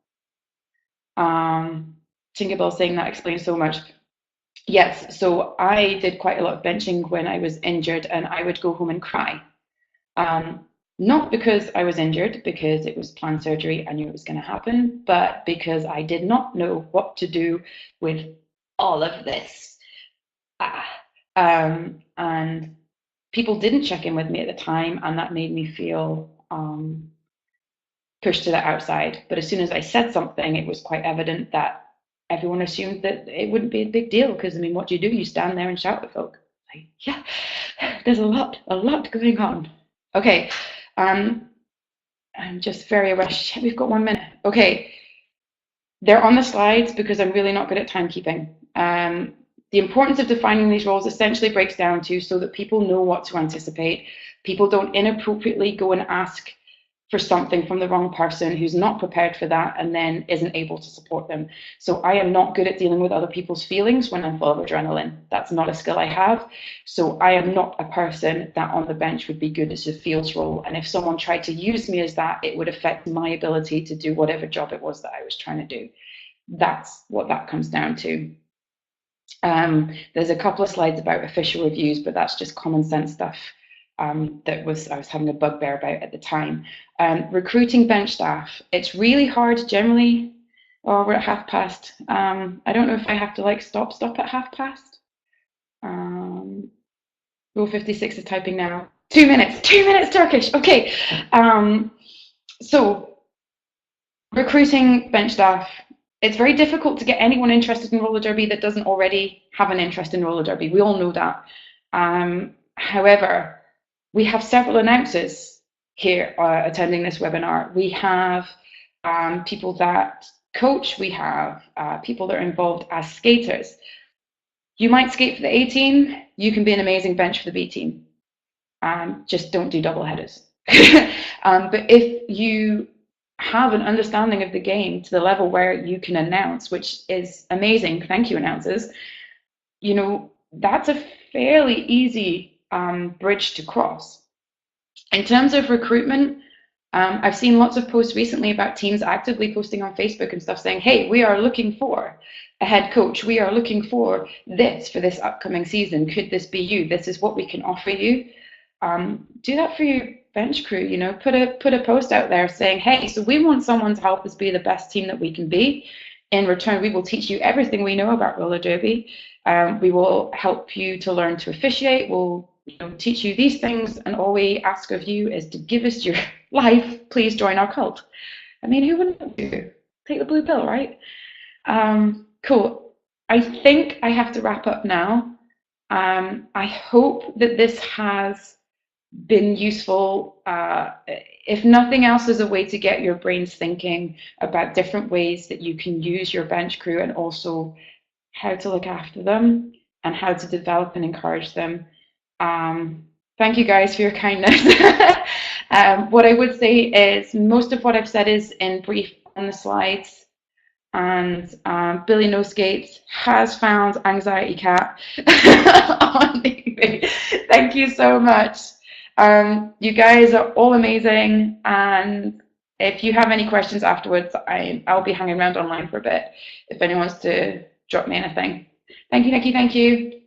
Tinkerbell saying that explains so much. Yes, so I did quite a lot of benching when I was injured, and I would go home and cry. Not because I was injured, because it was planned surgery, I knew it was going to happen, but because I did not know what to do with all of this. And people didn't check in with me at the time, and that made me feel pushed to the outside. But as soon as I said something, it was quite evident that everyone assumed that it wouldn't be a big deal, because, I mean, what do? You stand there and shout at folk. Like, yeah, there's a lot going on. Okay. I'm just very rushed. We've got 1 minute. Okay, they're on the slides because I'm really not good at timekeeping. The importance of defining these roles essentially breaks down to so that people know what to anticipate. People don't inappropriately go and ask for something from the wrong person who's not prepared for that and then isn't able to support them. So I am not good at dealing with other people's feelings when I'm full of adrenaline. That's not a skill I have. So I am not a person that on the bench would be good as a feels role. And if someone tried to use me as that, it would affect my ability to do whatever job it was that I was trying to do. That's what that comes down to. There's a couple of slides about official reviews, but that's just common sense stuff. I was having a bugbear about at the time. Recruiting bench staff, it's really hard generally. Oh, we're at past. I don't know if I have to like stop at 12:30. Rule 56 is typing now. 2 minutes, 2 minutes Turkish. Okay. So recruiting bench staff, it's very difficult to get anyone interested in roller derby that doesn't already have an interest in roller derby. We all know that. However, we have several announcers here attending this webinar. We have people that coach. We have people that are involved as skaters. You might skate for the A team. You can be an amazing bench for the B team. Just don't do double headers. But if you have an understanding of the game to the level where you can announce, which is amazing, thank you, announcers, you know, that's a fairly easy bridge to cross. In terms of recruitment, I've seen lots of posts recently about teams actively posting on Facebook and stuff saying, hey, we are looking for a head coach. We are looking for this upcoming season. Could this be you? This is what we can offer you. Do that for bench crew, you know, put a post out there saying, hey, so we want someone to help us be the best team that we can be. In return, we will teach you everything we know about roller derby. We will help you to learn to officiate. We'll, you know, teach you these things, and all we ask of you is to give us your life. Please join our cult. I mean, who wouldn't do? Take the blue pill, right? Cool. I think I have to wrap up now. I hope that this has been useful. If nothing else, as a way to get your brains thinking about different ways that you can use your bench crew, and also how to look after them and how to develop and encourage them. Thank you guys for your kindness. What I would say is most of what I've said is in brief on the slides. And Billy Nosegates has found Anxiety Cat on eBay. Thank you so much. You guys are all amazing, and if you have any questions afterwards, I'll be hanging around online for a bit if anyone wants to drop me anything. Thank you, Nikki. Thank you.